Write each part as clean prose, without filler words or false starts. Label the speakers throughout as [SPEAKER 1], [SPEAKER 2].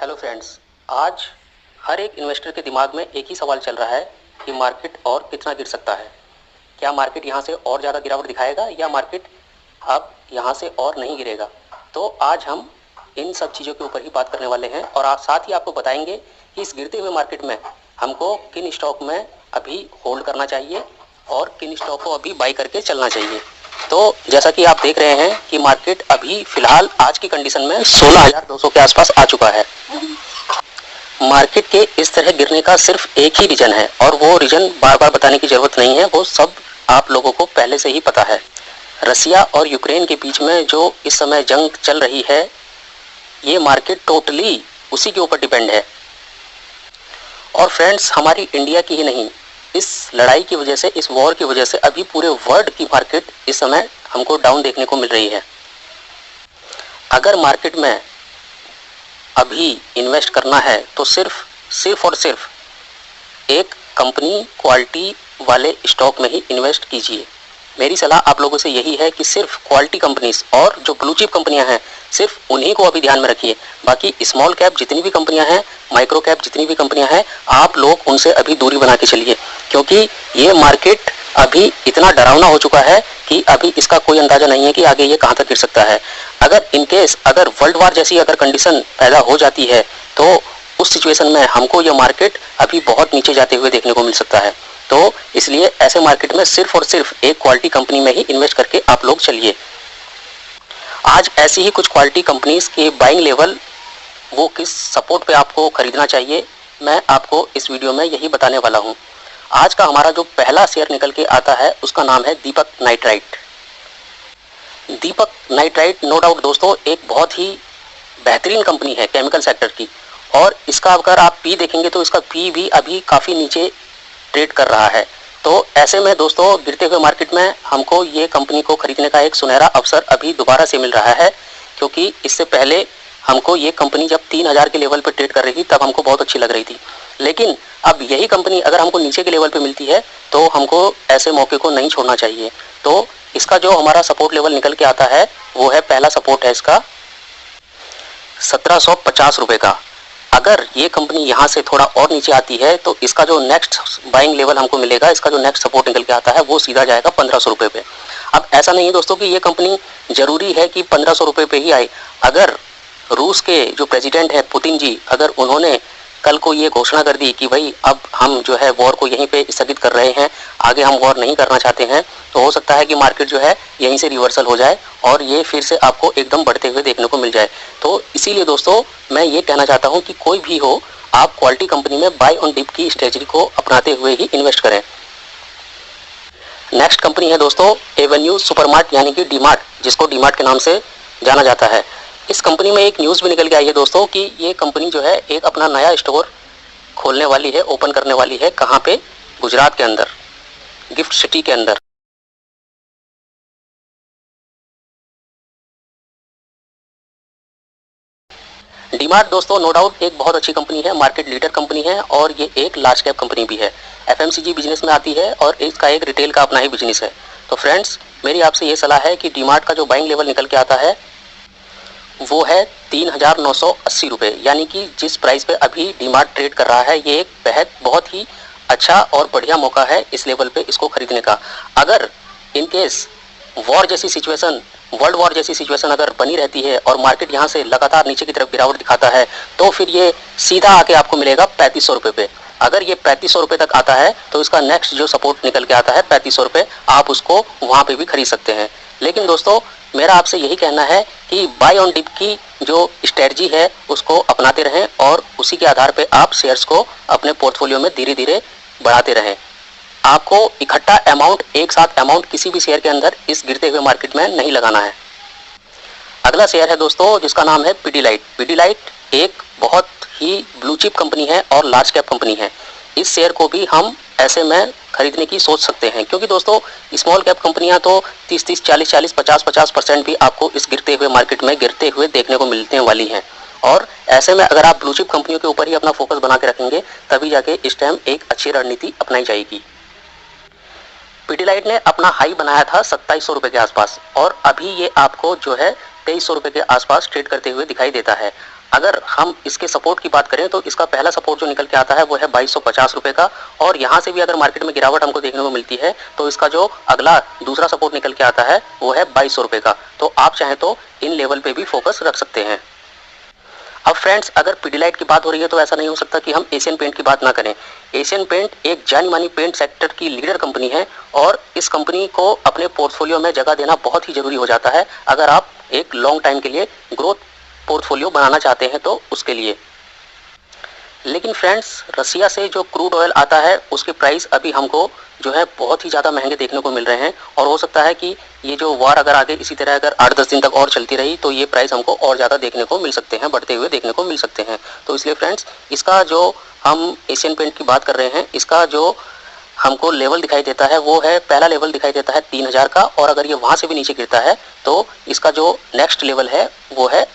[SPEAKER 1] Hello friends, आज हर एक investor के दिमाग में एक ही सवाल चल रहा है कि मार्केट और कितना गिर सकता है। क्या मार्केट यहाँ से और ज़्यादा गिरावट दिखाएगा या मार्केट अब यहाँ से और नहीं गिरेगा। तो आज हम इन सब चीज़ों के ऊपर ही बात करने वाले हैं और आप साथ ही आपको बताएंगे कि इस गिरते हुए मार्केट में हमको किन स्टॉक में अभी होल्ड करना चाहिए और किन स्टॉक को अभी बाई करके चलना चाहिए। तो जैसा कि आप देख रहे हैं कि मार्केट अभी फिलहाल आज की कंडीशन में 16,200 के आसपास आ चुका है। मार्केट के इस तरह गिरने का सिर्फ एक ही रीजन है और वो रीजन बार बार बताने की जरूरत नहीं है, वो सब आप लोगों को पहले से ही पता है। रसिया और यूक्रेन के बीच में जो इस समय जंग चल रही है, ये मार्केट टोटली उसी के ऊपर डिपेंड है। और फ्रेंड्स, हमारी इंडिया की ही नहीं, इस लड़ाई की वजह से, इस वॉर की वजह से अभी पूरे वर्ल्ड की मार्केट इस समय हमको डाउन देखने को मिल रही है। अगर मार्केट में अभी इन्वेस्ट करना है तो सिर्फ और सिर्फ एक कंपनी क्वालिटी वाले स्टॉक में ही इन्वेस्ट कीजिए। मेरी सलाह आप लोगों से यही है कि सिर्फ क्वालिटी कंपनीज और जो ब्लू चिप कंपनियां हैं, सिर्फ उन्हीं को अभी ध्यान में रखिए। बाकी स्मॉल कैप जितनी भी कंपनियां हैं, माइक्रो कैप जितनी भी कंपनियां हैं, आप लोग उनसे अभी दूरी बना के चलिए, क्योंकि ये मार्केट अभी इतना डरावना हो चुका है कि अभी इसका कोई अंदाजा नहीं है कि आगे ये कहां तक गिर सकता है। अगर इनकेस अगर वर्ल्ड वार जैसी अगर कंडीशन पैदा हो जाती है तो उस सिचुएशन में हमको ये मार्केट अभी बहुत नीचे जाते हुए देखने को मिल सकता है। तो इसलिए ऐसे मार्केट में सिर्फ और सिर्फ एक क्वालिटी कंपनी में ही इन्वेस्ट करके आप लोग चलिए। आज ऐसी ही कुछ क्वालिटी कंपनीज के बाइंग लेवल, वो किस सपोर्ट पे आपको खरीदना चाहिए, मैं आपको इस वीडियो में यही बताने वाला हूं। आज का हमारा जो पहला शेयर निकल के आता है उसका नाम है दीपक नाइट्राइट। दीपक नाइट्राइट नो डाउट दोस्तों एक बहुत ही बेहतरीन कंपनी है केमिकल सेक्टर की, और इसका अगर आप पी देखेंगे तो इसका पी भी अभी काफ़ी नीचे ट्रेड कर रहा है। तो ऐसे में दोस्तों गिरते हुए मार्केट में हमको ये कंपनी को खरीदने का एक सुनहरा अवसर अभी दोबारा से मिल रहा है, क्योंकि इससे पहले हमको ये कंपनी जब 3,000 के लेवल पर ट्रेड कर रही थी तब हमको बहुत अच्छी लग रही थी, लेकिन अब यही कंपनी अगर हमको नीचे के लेवल पे मिलती है तो हमको ऐसे मौके को नहीं छोड़ना चाहिए। तो इसका जो हमारा सपोर्ट लेवल निकल के आता है वो है, पहला सपोर्ट है इसका 1750 रुपये का। अगर ये कंपनी यहाँ से थोड़ा और नीचे आती है तो इसका जो नेक्स्ट बाइंग लेवल हमको मिलेगा, इसका जो नेक्स्ट सपोर्ट निकल के आता है वो सीधा जाएगा 1500 रुपये पे। अब ऐसा नहीं है दोस्तों कि ये कंपनी जरूरी है कि 1500 रुपये पे ही आए। अगर रूस के जो प्रेसिडेंट है पुतिन जी, अगर उन्होंने कल को ये घोषणा कर दी कि भाई अब हम जो है वॉर को यहीं पे स्थगित कर रहे हैं, आगे हम वॉर नहीं करना चाहते हैं, तो हो सकता है कि मार्केट जो है यहीं से रिवर्सल हो जाए और ये फिर से आपको एकदम बढ़ते हुए देखने को मिल जाए। तो इसीलिए दोस्तों मैं ये कहना चाहता हूँ कि कोई भी हो, आप क्वालिटी कंपनी में बाय ऑन डिप की स्ट्रेटजी को अपनाते हुए ही इन्वेस्ट करें। नेक्स्ट कंपनी है दोस्तों एवेन्यू सुपरमार्ट, यानी कि डीमार्ट, जिसको डीमार्ट के नाम से जाना जाता है। इस कंपनी में एक न्यूज़ भी निकल के आई है दोस्तों कि ये कंपनी जो है एक अपना नया स्टोर खोलने वाली है, ओपन करने वाली है। कहाँ पे? गुजरात के अंदर, गिफ्ट सिटी के अंदर। डीमार्ट दोस्तों नो डाउट एक बहुत अच्छी कंपनी है, मार्केट लीडर कंपनी है और ये एक लार्ज कैप कंपनी भी है, एफएमसीजी बिजनेस में आती है और इसका एक रिटेल का अपना ही बिजनेस है। तो फ्रेंड्स मेरी आपसे ये सलाह है कि डीमार्ट का जो बाइंग लेवल निकल के आता है वो है 3,980 रुपये, यानी कि जिस प्राइस पे अभी डीमार्ट ट्रेड कर रहा है ये एक बहुत ही अच्छा और बढ़िया मौका है इस लेवल पे इसको खरीदने का। अगर इनकेस वॉर जैसी सिचुएशन, वर्ल्ड वॉर जैसी सिचुएशन अगर बनी रहती है और मार्केट यहाँ से लगातार नीचे की तरफ गिरावट दिखाता है तो फिर ये सीधा आके आपको मिलेगा 3500 रुपये पे। अगर ये 3500 रुपये तक आता है तो इसका नेक्स्ट जो सपोर्ट निकल के आता है 3500 रुपये, आप उसको वहाँ पे भी खरीद सकते हैं। लेकिन दोस्तों मेरा आपसे यही कहना है कि बाय ऑन डिप की जो स्ट्रेटजी है उसको अपनाते रहें और उसी के आधार पे आप शेयर्स को अपने पोर्टफोलियो में धीरे धीरे बढ़ाते रहें। आपको इकट्ठा अमाउंट, एक साथ अमाउंट किसी भी शेयर के अंदर इस गिरते हुए मार्केट में नहीं लगाना है। अगला शेयर है दोस्तों जिसका नाम है पीडीलाइट। पीडीलाइट एक बहुत ही ब्लू चिप कंपनी है और लार्ज कैप कंपनी है। इस शेयर को भी हम ऐसे में खरीदने की सोच सकते हैं, क्योंकि दोस्तों स्मॉल कैप कंपनियां तो 30-30, 40-40, 50-50% भी आपको इस गिरते हुए मार्केट में गिरते हुए देखने को मिलने वाली हैं। और ऐसे में अगर आप ब्लू चिप कंपनियों के ऊपर ही अपना फोकस बना के रखेंगे तभी जाके इस टाइम एक अच्छी रणनीति अपनाई जाएगी। पीडीलाइट ने अपना हाई बनाया था 2700 रुपये के आसपास और अभी ये आपको जो है 2300 रुपये के आसपास ट्रेड करते हुए दिखाई देता है। अगर हम इसके सपोर्ट की बात करें तो इसका पहला सपोर्ट जो निकल के आता है वो है 2250 रुपये का, और यहाँ से भी अगर मार्केट में गिरावट हमको देखने को मिलती है तो इसका जो अगला दूसरा सपोर्ट निकल के आता है वो है 2200 रुपये का। तो आप चाहें तो इन लेवल पे भी फोकस रख सकते हैं। अब फ्रेंड्स, अगर पीडीलाइट की बात हो रही है तो ऐसा नहीं हो सकता कि हम एशियन पेंट की बात ना करें। एशियन पेंट एक जानी मानी पेंट सेक्टर की लीडर कंपनी है, और इस कंपनी को अपने पोर्टफोलियो में जगह देना बहुत ही जरूरी हो जाता है अगर आप एक लॉन्ग टाइम के लिए ग्रोथ पोर्टफोलियो बनाना चाहते हैं तो उसके लिए। लेकिन फ्रेंड्स, रसिया से जो क्रूड ऑयल आता है उसके प्राइस अभी हमको जो है बहुत ही ज़्यादा महंगे देखने को मिल रहे हैं, और हो सकता है कि ये जो वार अगर आगे इसी तरह अगर 8-10 दिन तक और चलती रही तो ये प्राइस हमको और ज़्यादा देखने को मिल सकते हैं, बढ़ते हुए देखने को मिल सकते हैं। तो इसलिए फ्रेंड्स, इसका जो हम एशियन पेंट की बात कर रहे हैं, इसका जो हमको लेवल दिखाई देता है वो है, पहला लेवल दिखाई देता है 3000 का, और अगर ये वहाँ से भी नीचे गिरता है तो इसका जो नेक्स्ट लेवल है वो है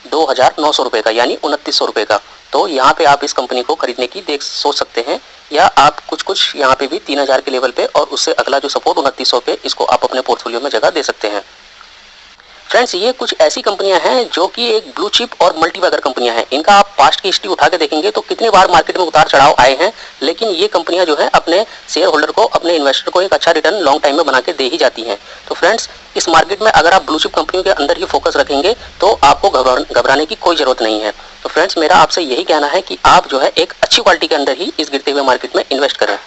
[SPEAKER 1] 2900 रुपये का, यानी 2900 रुपये का। तो यहाँ पे आप इस कंपनी को खरीदने की सोच सकते हैं, या आप कुछ यहाँ पे भी 3000 के लेवल पे और उससे अगला जो सपोर्ट 2900 पे, इसको आप अपने पोर्टफोलियो में जगह दे सकते हैं। फ्रेंड्स, ये कुछ ऐसी कंपनियां हैं जो कि एक ब्लू चिप और मल्टीबैगर कंपनियां हैं। इनका आप पास्ट की हिस्ट्री उठा के देखेंगे तो कितने बार मार्केट में उतार चढ़ाव आए हैं, लेकिन ये कंपनियां जो है अपने शेयर होल्डर को, अपने इन्वेस्टर को एक अच्छा रिटर्न लॉन्ग टाइम में बना के दे ही जाती हैं। तो फ्रेंड्स, इस मार्केट में अगर आप ब्लू चिप कंपनियों के अंदर ही फोकस रखेंगे तो आपको घबराने की कोई जरूरत नहीं है। तो फ्रेंड्स, मेरा आपसे यही कहना है कि आप जो है एक अच्छी क्वालिटी के अंदर ही इस गिरते हुए मार्केट में इन्वेस्ट करें।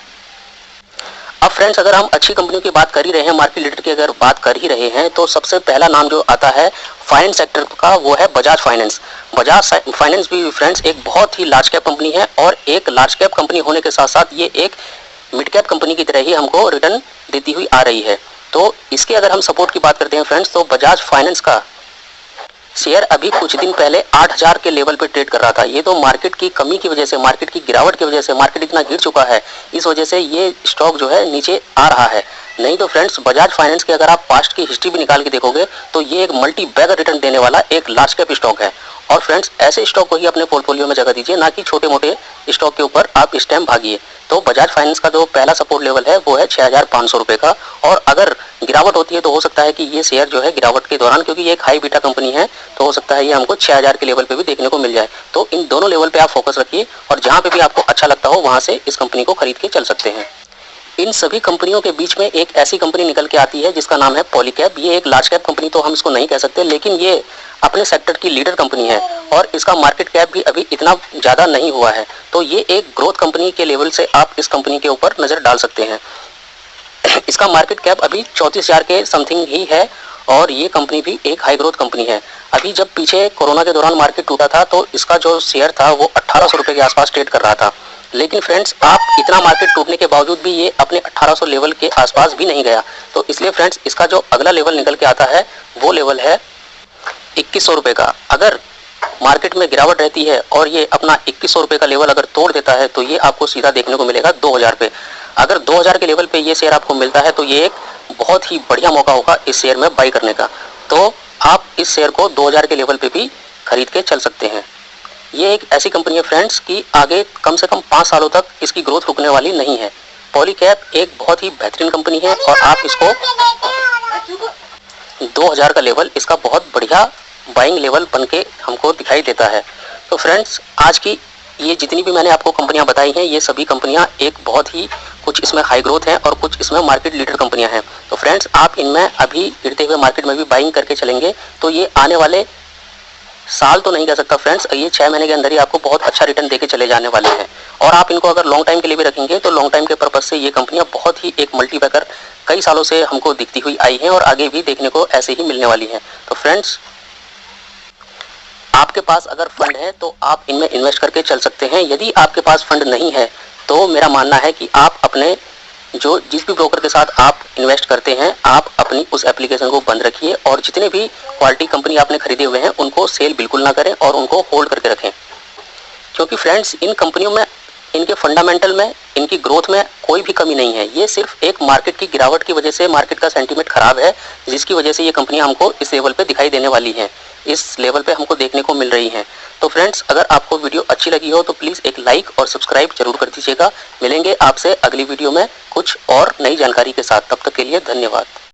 [SPEAKER 1] अब फ्रेंड्स, अगर हम अच्छी कंपनियों की बात कर ही रहे हैं, मार्केट लीडर की अगर बात कर ही रहे हैं, तो सबसे पहला नाम जो आता है फाइनेंस सेक्टर का वो है बजाज फाइनेंस। बजाज फाइनेंस भी फ्रेंड्स एक बहुत ही लार्ज कैप कंपनी है, और एक लार्ज कैप कंपनी होने के साथ साथ ये एक मिड कैप कंपनी की तरह ही हमको रिटर्न देती हुई आ रही है। तो इसके अगर हम सपोर्ट की बात करते हैं फ्रेंड्स, तो बजाज फाइनेंस का शेयर अभी कुछ दिन पहले 8000 के लेवल पे ट्रेड कर रहा था। ये तो मार्केट की कमी की वजह से, मार्केट की गिरावट की वजह से, मार्केट इतना गिर चुका है, इस वजह से ये स्टॉक जो है नीचे आ रहा है। नहीं तो फ्रेंड्स, बजाज फाइनेंस के अगर आप पास्ट की हिस्ट्री भी निकाल के देखोगे तो ये एक मल्टी बैगर रिटर्न देने वाला एक लार्ज कैप स्टॉक है। और फ्रेंड्स, ऐसे स्टॉक को ही अपने पोर्टफोलियो में जगह दीजिए, ना कि छोटे मोटे स्टॉक के ऊपर आप इस टाइम भागिए। तो बजाज फाइनेंस का जो पहला सपोर्ट लेवल है वो है 6500 रुपये का, और अगर गिरावट होती है तो हो सकता है कि ये शेयर जो है गिरावट के दौरान, क्योंकि ये एक हाई बीटा कंपनी है, तो हो सकता है ये हमको 6000 के लेवल पे भी देखने को मिल जाए। तो इन दोनों लेवल पे आप फोकस रखिए, और जहां पे भी आपको अच्छा लगता हो वहां से इस कंपनी को खरीद के चल सकते हैं। इन सभी कंपनियों के बीच में एक ऐसी कंपनी निकल के आती है जिसका नाम है पॉलीकैब। ये एक लार्ज कैप कंपनी तो हम इसको नहीं कह सकते, लेकिन ये अपने सेक्टर की लीडर कंपनी है, और इसका मार्केट कैप भी अभी इतना ज़्यादा नहीं हुआ है। तो ये एक ग्रोथ कंपनी के लेवल से आप इस कंपनी के ऊपर नज़र डाल सकते हैं। इसका मार्केट कैप अभी 34,000 के समथिंग ही है, और ये कंपनी भी एक हाई ग्रोथ कंपनी है। अभी जब पीछे कोरोना के दौरान मार्केट टूटा था तो इसका जो शेयर था वो 1800 रुपये के आसपास ट्रेड कर रहा था। लेकिन फ्रेंड्स, आप इतना मार्केट टूटने के बावजूद भी ये अपने 1800 लेवल के आसपास भी नहीं गया। तो इसलिए फ्रेंड्स, इसका जो अगला लेवल निकल के आता है वो लेवल है 2100 रुपये का। अगर मार्केट में गिरावट रहती है और ये अपना 2100 रुपये का लेवल अगर तोड़ देता है तो ये आपको सीधा देखने को मिलेगा 2000 पे। अगर 2000 के लेवल पे ये शेयर आपको मिलता है तो ये एक बहुत ही बढ़िया मौका होगा इस शेयर में बाई करने का। तो आप इस शेयर को 2000 के लेवल पे भी खरीद के चल सकते हैं। ये एक ऐसी कंपनी है फ्रेंड्स कि आगे कम से कम 5 सालों तक इसकी ग्रोथ रुकने वाली नहीं है। पॉलीकैब एक बहुत ही बेहतरीन कंपनी है, और आप इसको 2000 का लेवल इसका बहुत बढ़िया बाइंग लेवल बन के हमको दिखाई देता है। तो फ्रेंड्स, आज की ये जितनी भी मैंने आपको कंपनियां बताई हैं, ये सभी कंपनियां एक बहुत ही, कुछ इसमें हाई ग्रोथ हैं और कुछ इसमें मार्केट लीडर कंपनियां हैं। तो फ्रेंड्स, आप इनमें अभी गिरते हुए मार्केट में भी बाइंग करके चलेंगे तो ये आने वाले साल तो नहीं कह सकता फ्रेंड्स, ये 6 महीने के अंदर ही आपको बहुत अच्छा रिटर्न देके चले जाने वाले हैं। और आप इनको अगर लॉन्ग टाइम के लिए भी रखेंगे तो लॉन्ग टाइम के पर्पज से ये कंपनियां बहुत ही एक मल्टीबैगर कई सालों से हमको दिखती हुई आई हैं, और आगे भी देखने को ऐसे ही मिलने वाली हैं। तो फ्रेंड्स, आपके पास अगर फंड है तो आप इनमें इन्वेस्ट करके चल सकते हैं। यदि आपके पास फंड नहीं है तो मेरा मानना है कि आप अपने जिस भी ब्रोकर के साथ आप इन्वेस्ट करते हैं, आप अपनी उस एप्लीकेशन को बंद रखिए, और जितने भी क्वालिटी कंपनी आपने खरीदे हुए हैं उनको सेल बिल्कुल ना करें और उनको होल्ड करके रखें। क्योंकि फ्रेंड्स, इन कंपनियों में, इनके फंडामेंटल में, इनकी ग्रोथ में कोई भी कमी नहीं है। ये सिर्फ एक मार्केट की गिरावट की वजह से, मार्केट का सेंटीमेंट खराब है, जिसकी वजह से ये कंपनियां हमको इस लेवल पे दिखाई देने वाली हैं, इस लेवल पे हमको देखने को मिल रही हैं। तो फ्रेंड्स, अगर आपको वीडियो अच्छी लगी हो तो प्लीज़ एक लाइक और सब्सक्राइब जरूर कर दीजिएगा। मिलेंगे आपसे अगली वीडियो में कुछ और नई जानकारी के साथ। तब तक के लिए धन्यवाद।